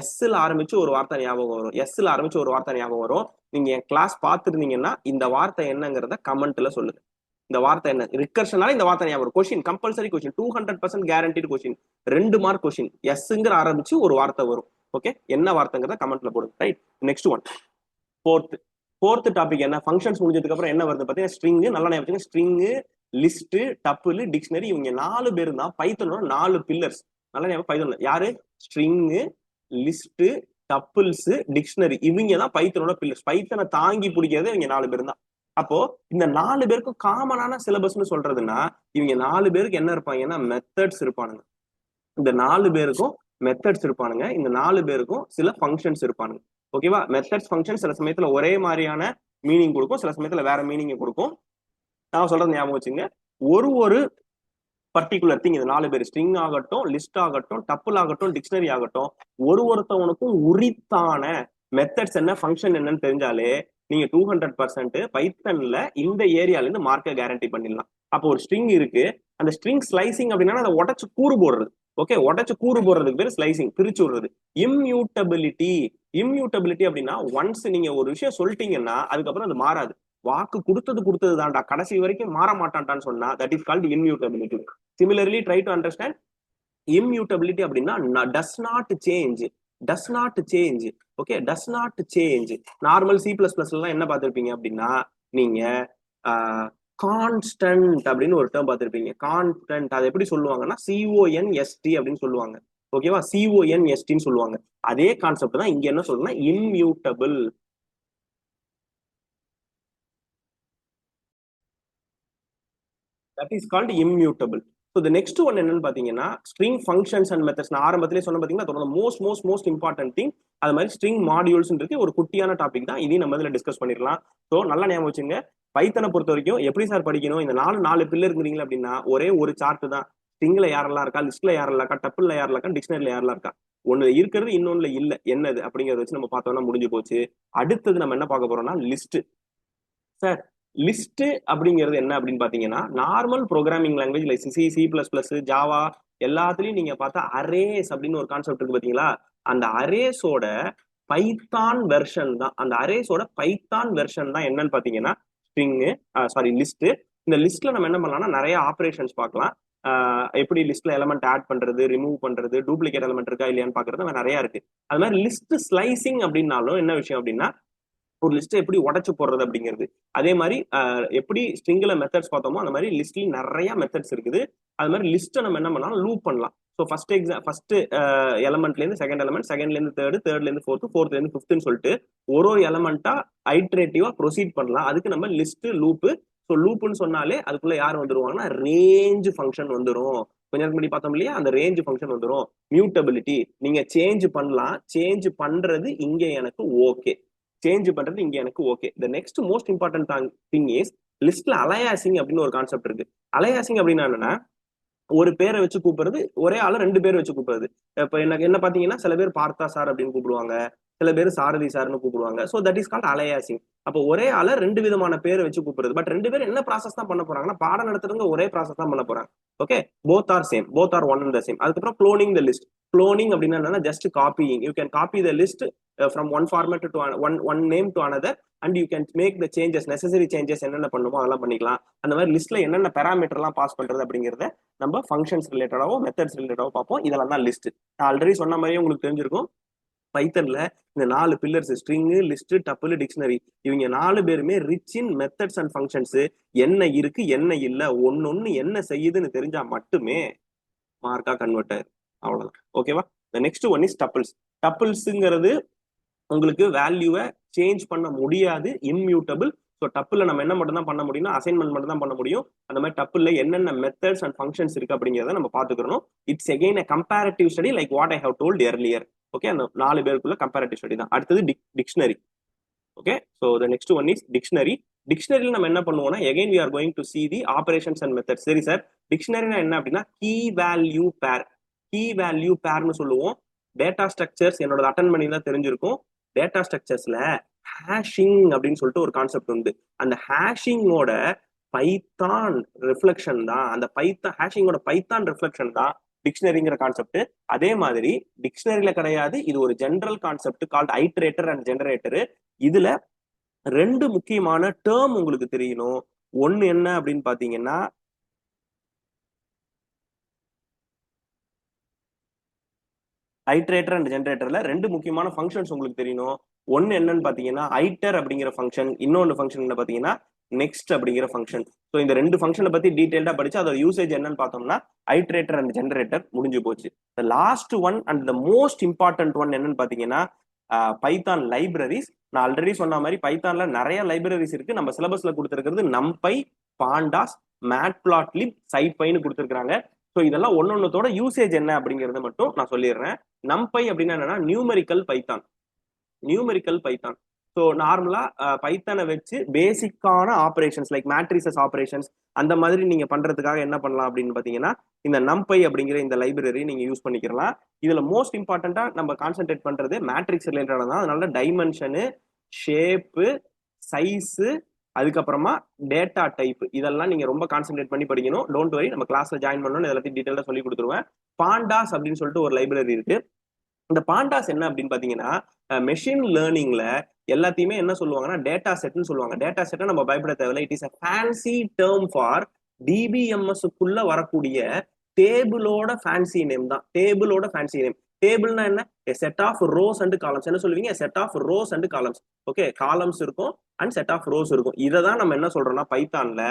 எஸ்ல ஆரம்பிச்சு ஒரு வார்த்தை ஞாபகம் வரும், எஸ்ல ஆரம்பிச்சு ஒரு வார்த்தை ஞாபகம் வரும். நீங்க என் கிளாஸ் பார்த்துருந்தீங்கன்னா இந்த வார்த்தை என்னங்கிறத கமெண்ட்ல சொல்லுங்க. இந்த வார்த்தை என்ன, ரிகர்ஷனால இந்த வார்த்தை ஞாபகம். Question compulsory question, 200% guaranteed question, 2 mark question. எஸ்ங்கிற ஆரம்பிச்சு ஒரு வார்த்தை வரும். ஓகே, என்ன வார்த்தைங்கிறத கமெண்ட்ல போடுங்க. Right, next one, fourth topic என்ன, ஃபங்க்ஷன்ஸ் முடிஞ்சதுக்கு அப்புறம் என்ன வருது பார்த்தீங்கன்னா ஸ்ட்ரிங். நல்லா ஞாபகம், ஸ்ட்ரிங், லிஸ்ட், டப்புள், டிக்ஷனரி. இவங்க 4 பேர் தான் பைத்தனோட 4 பில்லர்ஸ். நல்லா ஞாபகம், பைத்தன் யாரு, ஸ்ட்ரிங், லிஸ்ட், டப்புள்ஸ், டிக்ஷனரி. இவங்க தான் பைத்தனோட பில்லர்ஸ். பைத்தனை தாங்கி பிடிக்கிறது இவங்க 4 பேர் தான். அப்போ இந்த 4 பேருக்கும் காமனான சிலபஸ்ன்னு சொல்றதுன்னா இவங்க 4 பேருக்கு என்ன இருப்பாங்கன்னா மெத்தட்ஸ் இருப்பானுங்க. இந்த 4 பேருக்கும் மெத்தட்ஸ் இருப்பானுங்க, இந்த 4 பேருக்கும் சில ஃபங்க்ஷன்ஸ் இருப்பானுங்க. ஓகேவா? மெத்தட்ஸ் ஃபங்க்ஷன் சில சமயத்துல ஒரே மாதிரியான மீனிங் கொடுக்கும், சில சமயத்துல வேற மீனிங் கொடுக்கும். நான் சொல்றது ஞாபகம் வச்சுங்க. ஒரு பர்டிகுலர் திங், இந்த 4 பேர் ஸ்ட்ரிங் ஆகட்டும், லிஸ்ட் ஆகட்டும், டப்புள் ஆகட்டும், டிக்ஷனரி ஆகட்டும், ஒருத்தவனுக்கும் உரித்தான மெத்தட்ஸ் என்ன, ஃபங்க்ஷன் என்னன்னு தெரிஞ்சாலே நீங்க 200% பைத்தன்ல இந்த ஏரியால இருந்து மார்க்கை கேரண்டி பண்ணிடலாம். அப்போ ஒரு ஸ்ட்ரிங் இருக்கு, அந்த ஸ்ட்ரிங் ஸ்லைசிங் அப்படின்னா அதை உடச்சு கூறு போடுறது. ஓகே, உடச்சு கூறு போடுறதுக்கு பேர் ஸ்லைசிங், பிரிச்சு விடுறது. இம்யூட்டபிலிட்டி, இம்யூட்டபிலிட்டி அப்படின்னா ஒன்ஸ் நீங்க ஒரு விஷயம் சொல்லிட்டீங்கன்னா அதுக்கப்புறம் அது மாறாது. வாக்கு கொடுத்தது தான்டா, கடைசி வரைக்கும் மாற மாட்டான்டான்னு சொன்னா that is called immutability. Similarly try to understand immutability அப்படின்னா does not change, does not change. Okay, does not change. Normal C++ எல்லாம் என்ன பார்த்திருப்பீங்க அப்படின்னா நீங்க கான்ஸ்டன்ட் அப்படின்னு ஒரு டேர்ம் பார்த்திருப்பீங்க. கான்ஸ்டன்ட் அதை எப்படி சொல்லுவாங்கன்னா CONST அப்படின்னு சொல்லுவாங்க. ஓகேவா, CONSTன்னு சொல்லுவாங்க. அதே கான்செப்ட் தான் இங்க என்ன சொல்றேன்னா immutable. That is called immutable. So the next one என்னன்னு பாத்தீங்கன்னா ஸ்ட்ரிங் ஃபங்க்ஷன்ஸ் அண்ட் மெத்தட்ஸ். நான் ஆரம்பத்திலே சொன்ன பாத்தீங்கன்னா மோஸ்ட் இம்பார்ட்டன்ட் திங். அது மாதிரி ஸ்ட்ரிங் மாடியூல்ஸ் இருக்கு, ஒரு குட்டியான டாபிக் தான், இதையும் நம்ம இதில் டிஸ்கஸ் பண்ணிடலாம். ஸோ நல்லா ஞாபகம் வச்சுங்க, பைத்தனை பொறுத்த வரைக்கும் எப்படி சார் படிக்கணும், இந்த 4 பில்லர் இருக்கிறீங்க அப்படின்னா ஒரே ஒரு சார்ட் தான். ஸ்ட்ரிங்ல யாரெல்லாம் இருக்கா, லிஸ்ட்ல யாரெல்லாம் இருக்கா, டப்புல யாரெல்லாம் இருக்கா, டிக்ஷனரில யாரெல்லாம் இருக்கா. ஒண்ணு இருக்கிறது இன்னொன்னுல இல்ல, என்னது அப்படிங்கறத வச்சு நம்ம பார்த்தோம்னா முடிஞ்சு போச்சு. அடுத்தது நம்ம என்ன பார்க்க போறோம்னா லிஸ்ட். சார் லிஸ்ட் அப்படிங்கிறது என்ன அப்படின்னு பாத்தீங்கன்னா normal programming language like C++, Java எல்லாத்துலயும் நீங்க பார்த்தா அரேஸ் அப்படின்னு ஒரு கான்செப்ட் இருக்கு பாத்தீங்களா. அந்த அரேஸோட பைத்தான் வெர்ஷன் தான், அந்த அரேஸோட பைத்தான் வெர்ஷன் தான் என்னன்னு பாத்தீங்கன்னா ஸ்ட்ரிங், லிஸ்ட். இந்த லிஸ்ட்ல நம்ம என்ன பண்ணலாம்னா நிறைய ஆபரேஷன்ஸ் பார்க்கலாம். எப்படி லிஸ்ட்ல எலமெண்ட் ஆட் பண்றது, ரிமூவ் பண்றது, டூப்ளிகேட் எலமெண்ட் இருக்கா இல்லையான்னு பாக்குறது நிறைய இருக்கு. அது மாதிரி லிஸ்ட் ஸ்லைசிங் அப்படின்னாலும் என்ன விஷயம் அப்படின்னா ஒரு லிஸ்ட் எப்படி உடச்சு போடுறது அப்படிங்கிறது. அதே மாதிரி எப்படி ஸ்ட்ரிங்ல மெத்தட்ஸ் பார்த்தோமோ அந்த மாதிரி லிஸ்ட்லயும் நிறைய மெத்தட்ஸ் இருக்குது. அது மாதிரி லிஸ்ட்டை நம்ம என்ன பண்ணலாம், லூப் பண்ணலாம். ஸோ ஃபர்ஸ்ட் எலமெண்ட்ல இருந்து செகண்ட் எலமெண்ட், செகண்ட்ல இருந்து தேர்ட், தேர்ட்ல இருந்து ஃபோர்த், ஃபோர்த்ல இருந்து ஃபிஃப்த்னு சொல்லிட்டு ஒரு எலமெண்டா ஐட்ரேட்டிவா ப்ரொசீட் பண்ணலாம். அதுக்கு நம்ம லிஸ்ட் லூப்பு. ஸோ லூப்புன்னு சொன்னாலே அதுக்குள்ள யார் வந்துருவாங்கன்னா ரேஞ்ச் ஃபங்க்ஷன் வந்துடும். கொஞ்ச நேரம் முன்னாடி பார்த்தோம் இல்லையா, அந்த ரேஞ்ச் ஃபங்க்ஷன் வந்துடும். மியூட்டபிலிட்டி, நீங்க சேஞ்ச் பண்ணலாம். சேஞ்ச் பண்றது இங்க எனக்கு ஓகே, சேஞ்ச் பண்றது இங்க எனக்கு okay. The next most important thing is லிஸ்ட்ல அலையாசிங் அப்படின்னு ஒரு கான்செப்ட் இருக்கு. அலையாசிங் அப்படின்னா என்னன்னா ஒரு பேரை வச்சு கூப்பிடுறது, ஒரே ஆளு ரெண்டு பேர் வச்சு கூப்பிடுறது. இப்ப எனக்கு என்ன பாத்தீங்கன்னா சில பேர் பார்த்தா சார் அப்படின்னு கூப்பிடுவாங்க, சில பேர் சாரதி சார்னு கூப்பிடுவாங்க. So that is called aliasing. அப்போ ஒரே ஆள ரெண்டு விதமான பேரை வச்சு கூப்பிடுறது. பட் ரெண்டு பேரும் என்ன ப்ராசஸ் தான் பண்ண போறாங்கன்னா பாடம் நடத்துறவங்க ஒரே ப்ராசஸ் தான் பண்ண போறாங்க. Okay, both are same, both are one and the same. அதுக்கப்புறம் க்ளோனிங் த லிஸ்ட். க்ளோனிங் அப்படின்னா என்னன்னா just copying. You can copy the list from one format to one name to another and you can make the changes, necessary changes என்னென்ன பண்ணுமோ அதெல்லாம் பண்ணிக்கலாம். அந்த மாதிரி லிஸ்ட்ல என்னென்ன பேராமீட்டர்லாம் பாஸ் பண்றது அப்படிங்கிறத நம்ம ஃபங்க்ஷன்ஸ் ரிலேட்டடாவோ மெத்தட்ஸ் ரிலேட்டடாவோ பார்ப்போம். இதெல்லாம் தான் லிஸ்ட். நான் ஆல்ரெடி சொன்ன மாதிரியே உங்களுக்கு தெரிஞ்சிருக்கும், பைத்தன்ல இந்த 4 pillars string, list, tuple, dictionary, இவங்க 4 பேருமே rich in methods and functions. என்ன இருக்கு என்ன இல்ல ஒன்னொன்னு என்ன செய்யுதுன்னு தெரிஞ்சா மட்டுமே மார்க்கா கன்வெர்ட் ஆயிரும். அவ்வளவுதான். ஓகேவா? Next one is tuples. டப்பிள்ஸ்ங்கிறது உங்களுக்கு வேல்யூவை சேஞ்ச் பண்ண முடியாது, இம்மியூட்டபிள். ஸோ டப்புல நம்ம என்ன மட்டும் தான் பண்ண முடியும்னா அசைன்மெண்ட் மட்டும் தான் பண்ண முடியும். அந்த மாதிரி டப்புல என்னென்ன மெத்தட்ஸ் அண்ட் ஃபங்க்ஷன்ஸ் இருக்கு அப்படிங்கிறத நம்ம பாத்துக்கணும். It's again a comparative study like what I have told earlier. Okay, அந்த 4 பேருக்குள்ள கம்பேரிட்டிவ் ஸ்டடி தான். அடுத்தது dictionary. Okay, so the next one is dictionary. டிக்ஷனரியில் நம்ம என்ன பண்ணுவோம்னா again we are going to see the operations and methods. சரி sir, டிக்ஷனரினா என்ன அப்படின்னா key value pair. Key value பேர்னு சொல்லுவோம். டேட்டா ஸ்ட்ரக்சர்ஸ் என்னோட அட்டன் பண்ணி தான் தெரிஞ்சிருக்கும். டேட்டா ஸ்ட்ரக்சர்ஸ்ல ஹேஷிங் அப்படின்னு சொல்லிட்டு ஒரு கான்செப்ட் உண்டு. அந்த ஹேஷிங்கோட பைத்தான் ரிஃப்ளெக்ஷன் தான், அந்த பைத்தான் ஹேஷிங்கோட பைத்தான் ரிஃப்ளெக்ஷன் தான் டிக்ஷனரிங்கிற கான்செப்ட். அதே மாதிரி டிக்ஷனரியில கிடையாது, இது ஒரு general concept called iterator and generator. இதுல ரெண்டு முக்கியமான டேர்ம் உங்களுக்கு தெரியணும். ஒன்னு என்ன அப்படின்னு பாத்தீங்கன்னா ஐட்ரேட்டர் அண்ட் ஜெனரேட்டர்ல ரெண்டு முக்கியமான ஃபங்க்ஷன்ஸ் உங்களுக்கு தெரியணும். ஒன்னு என்னன்னு பாத்தீங்கன்னா ஐட்டர் அப்படிங்கிற ஃபங்க்ஷன், இன்னொன்னு ஃபங்க்ஷன் என்ன பாத்தீங்கன்னா நெக்ஸ்ட் அப்படிங்கிற ஃபங்க்ஷன். ஸோ இந்த ரெண்டு ஃபங்க்ஷனை பத்தி டீடைல்டா படிச்சு அதோட யூசேஜ் என்னன்னு பார்த்தோம்னா ஐட்ரேட்டர் அண்ட் ஜெனரேட்டர் முடிஞ்சு போச்சு. The last one and the most important one என்னன்னு பாத்தீங்கன்னா பைத்தான் லைப்ரரிஸ். நான் ஆல்ரெடி சொன்ன மாதிரி பைத்தான்ல நிறைய லைப்ரரிஸ் இருக்கு. நம்ம சிலபஸ்ல கொடுத்துருக்கிறது நம்பை, பாண்டாஸ், மேட்பிளாட்லிப், சைபைன்னு கொடுத்துருக்காங்க. ஸோ இதெல்லாம் ஒன்னொன்னத்தோட யூசேஜ் என்ன அப்படிங்கறத மட்டும் நான் சொல்லிடுறேன். நம்பை அப்படின்னா என்னன்னா numerical Python. Numerical Python. So நார்மலா பைத்தானை வச்சு பேசிக்கான ஆப்ரேஷன்ஸ் லைக் மேட்ரிசஸ் ஆப்ரேஷன்ஸ் அந்த மாதிரி நீங்க பண்றதுக்காக என்ன பண்ணலாம் அப்படின்னு பாத்தீங்கன்னா இந்த நம்பை அப்படிங்கிற இந்த லைப்ரரி நீங்க யூஸ் பண்ணிக்கலாம். இதுல மோஸ்ட் இம்பார்ட்டண்டா நம்ம கான்சென்ட்ரேட் பண்றது மேட்ரிக்ஸ் ரிலேட்டடா தான். அதனால டைமென்ஷனு, ஷேப்பு, சைஸு, அதுக்கப்புறமா டேட்டா டைப், இதெல்லாம் நீங்க ரொம்ப கான்சென்ட்ரேட் பண்ணி படிக்கணும். டோன்ட் வரி, நம்ம கிளாஸ்ல ஜாயின் பண்ணணும், எல்லாத்தையும் டீட்டெயிலா சொல்லி கொடுத்துருவேன். பாண்டாஸ் அப்படின்னு சொல்லிட்டு ஒரு லைப்ரரி இருக்கு. இந்த பாண்டாஸ் என்ன அப்படின்னு பாத்தீங்கன்னா மெஷின் லேர்னிங்ல எல்லாத்தையுமே என்ன சொல்லுவாங்கன்னா டேட்டா செட்னு சொல்லுவாங்க. டேட்டா செட்டை நம்ம பயப்பட தேவையில்லை. It is a fancy term for டிபிஎம்எஸ்க்குள்ள வரக்கூடிய டேபிளோட ஃபேன்சி நேம் தான். டேபிளோட ஃபேன்சி நேம். டேபிள்னா என்ன? Set of rows and columns. என்ன சொல்லுவீங்க? Set of rows and columns. Okay, columns இருக்கும் அண்ட் செட் ஆஃப் ரோஸ் இருக்கும். இதை தான் நம்ம என்ன சொல்றோம்னா பைத்தான்ல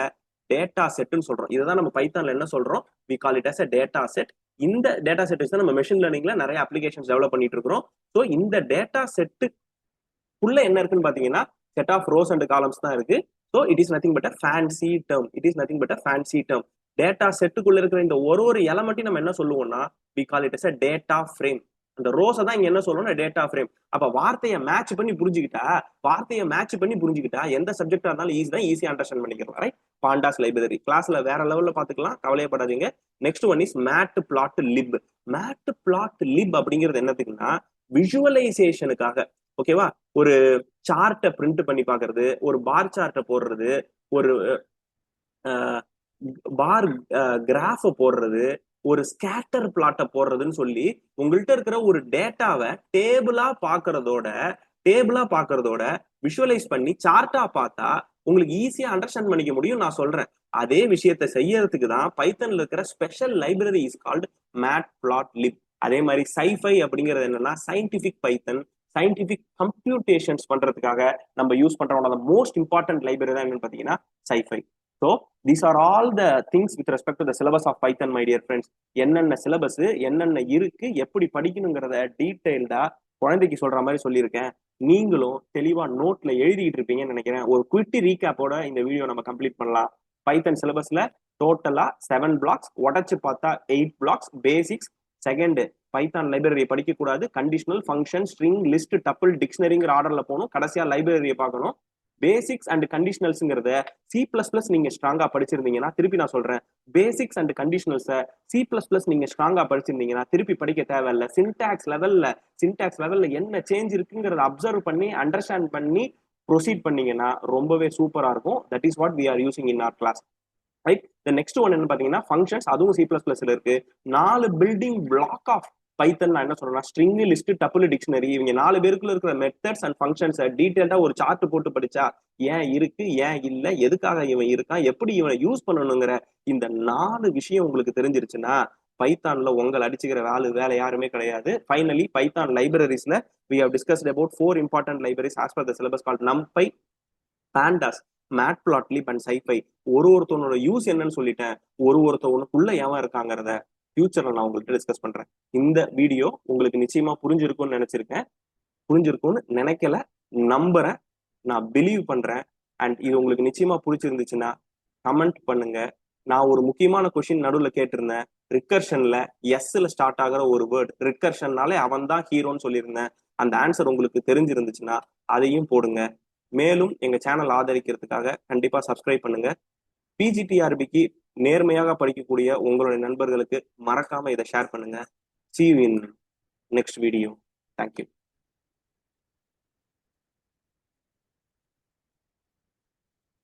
டேட்டா செட்னு சொல்றோம். இதை தான் நம்ம பைத்தான்ல என்ன சொல்றோம்? We call it as a data set. இந்த டேட்டா செட் வச்சு தான் நம்ம மெஷின் லேர்னிங்ல நிறைய அப்ளிகேஷன்ஸ் டெவலப் பண்ணிட்டு இருக்கிறோம். ஸோ இந்த டேட்டா செட்டுக்குள்ள என்ன இருக்குன்னு பாத்தீங்கன்னா set of rows and columns தான் இருக்கு. So it is nothing but a fancy term. It is nothing but a fancy term. Data செட்டுக்குள்ள இருக்கிற இந்த ஒரு எலமெண்ட்டையும் நம்ம என்ன சொல்லுவோம்னா we call it as a data frame. அந்த ரோஸை தான் இங்க என்ன சொல்லணும்? Data frame. அப்ப வார்த்தையை மேட்ச் பண்ணி புரிஞ்சுக்கிட்டா எந்த சப்ஜெக்டா இருந்தாலும் ஈஸியா அண்டர்ஸ்டாண்ட் பண்ணிக்கலாம். ரைட்? பாண்டாஸ் லைப்ரரி கிளாஸ்ல வேற லெவல்ல பாத்துக்கலாம், கவலையப்படாதீங்க. Next one is matplotlib. Matplotlib அப்படிங்கிறது என்னதுக்குன்னா விஷுவலைசேஷனுக்காக. ஓகேவா? ஒரு சார்ட்டை பிரிண்ட் பண்ணி பாக்குறது, ஒரு பார் சார்ட்டை போடுறது, ஒரு பார் கிராஃப போடுறது, ஒரு ஸ்கேட்டர் பிளாட்டை போடுறதுன்னு சொல்லி உங்கள்கிட்ட இருக்கிற ஒரு டேட்டாவை டேபிளா பாக்குறதோட விஷுவலைஸ் பண்ணி சார்ட்டா பார்த்தா உங்களுக்கு ஈஸியா அண்டர்ஸ்டாண்ட் பண்ணிக்க முடியும். நான் சொல்றேன் அதே விஷயத்த செய்யறதுக்கு தான் பைத்தன்ல இருக்கிற special library is called matplotlib. அதே மாதிரி சைஃபை அப்படிங்கிறது என்னன்னா சயின்டிபிக் பைத்தன், சயின்டிபிக் கம்ப்யூட்டேஷன்ஸ் பண்றதுக்காக நம்ம யூஸ் பண்ற one of the most important library தான் என்னன்னு பாத்தீங்கன்னா SciPy. So these are all the things with respect to the syllabus of Python my dear friends. என்னென்ன சிலபஸ் என்னென்ன இருக்கு எப்படி படிக்கணுங்கிறத டீடைல்டா குழந்தைக்கு சொல்ற மாதிரி சொல்லியிருக்கேன். நீங்களும் தெளிவா நோட்ல எழுதிட்டு இருப்பீங்கன்னு நினைக்கிறேன். ஒரு குவிட்டி ரீகேப்போட இந்த வீடியோ நம்ம கம்ப்ளீட் பண்ணலாம். பைத்தன் சிலபஸ்ல டோட்டலா 7 பிளாக்ஸ், உடச்சு பார்த்தா 8 பிளாக்ஸ். பேசிக்ஸ், செகண்ட் பைத்தான் லைப்ரரியை படிக்க கூடாது, conditional, function, string, list, tuple, டிக்ஷனரிங்கிற ஆர்டர்ல போகணும், கடைசியா லைப்ரரியை பார்க்கணும். பேசிக்ஸ் அண்ட் கண்டிஷனல்ஸ்ங்கிறத C++ நீங்க ஸ்ட்ராங்கா படிச்சிருந்தீங்கன்னா, திருப்பி நான் சொல்றேன், பேசிக்ஸ் அண்ட் கண்டிஷனல்ஸை C++ நீங்க ஸ்ட்ராங்கா படிச்சிருந்தீங்கன்னா திருப்பி படிக்க தேவையில்லை. சின்டாக்ஸ் லெவல்ல என்ன சேஞ்ச் இருக்குங்கிறத அப்சர்வ் பண்ணி அண்டர்ஸ்டாண்ட் பண்ணி ப்ரொசீட் பண்ணீங்கன்னா ரொம்பவே சூப்பரா இருக்கும். That is what we are using in our class. Right. The next one என்ன பாத்தீங்கன்னா ஃபங்க்ஷன்ஸ். அதுவும் C++ல இருக்கு. 4 பில்டிங் பிளாக் ஆஃப் பைத்தன். நான் என்ன சொல்றேன்னா ஸ்ட்ரிங், லிஸ்ட், டப்பிள், டிக்ஷனரி, இவங்க 4 பேருக்குள்ள இருக்கிற மெத்தட்ஸ் அண்ட் ஃபங்க்ஷன்ஸை டீடைல்டா ஒரு சார்ட் போட்டு படிச்சா ஏன் இருக்கு, ஏன் இல்ல, எதுக்காக இவன் இருக்கான், எப்படி இவனை யூஸ் பண்ணணுங்கிற இந்த 4 விஷயம் உங்களுக்கு தெரிஞ்சிருச்சுன்னா பைத்தான்ல உங்களை அடிச்சுக்கிற வேலை யாருமே கிடையாது. ஃபைனலி பைத்தான் லைப்ரரிஸ்ல we have discussed about 4 important libraries as per the syllabus called NumPy, pandas, matplotlib and scipy. ஒருத்தவனோட யூஸ் என்னன்னு சொல்லிட்டேன். ஒருத்தவனுக்குள்ள எவன் இருக்காங்கிறத ஃபியூச்சர்ல நான் உங்கள்கிட்ட டிஸ்கஸ் பண்றேன். இந்த வீடியோ உங்களுக்கு நிச்சயமா புரிஞ்சிருக்கும்னு நினைச்சிருக்கேன். புரிஞ்சிருக்கும்னு நினைக்கல, நம்புறேன், நான் பிலீவ் பண்றேன். அண்ட் இது உங்களுக்கு நிச்சயமா பிடிச்சிருந்துச்சுன்னா கமெண்ட் பண்ணுங்க. நான் ஒரு முக்கியமான கொஸ்டின் நடுவில் கேட்டிருந்தேன். ரிக்கர்ஷன்ல எஸ்ல ஸ்டார்ட் ஆகிற ஒரு வேர்டு, ரிக்கர்ஷன்னாலே அவன் தான் ஹீரோன்னு சொல்லியிருந்தேன். அந்த ஆன்சர் உங்களுக்கு தெரிஞ்சிருந்துச்சுன்னா அதையும் போடுங்க. மேலும் எங்க சேனல் ஆதரிக்கிறதுக்காக கண்டிப்பா சப்ஸ்கிரைப் பண்ணுங்க. பிஜிடிஆர்பிக்கு நேர்மையாக படிக்கக்கூடிய உங்களுடைய நண்பர்களுக்கு மறக்காம இதை ஷேர் பண்ணுங்க. See you in next video. Thank you.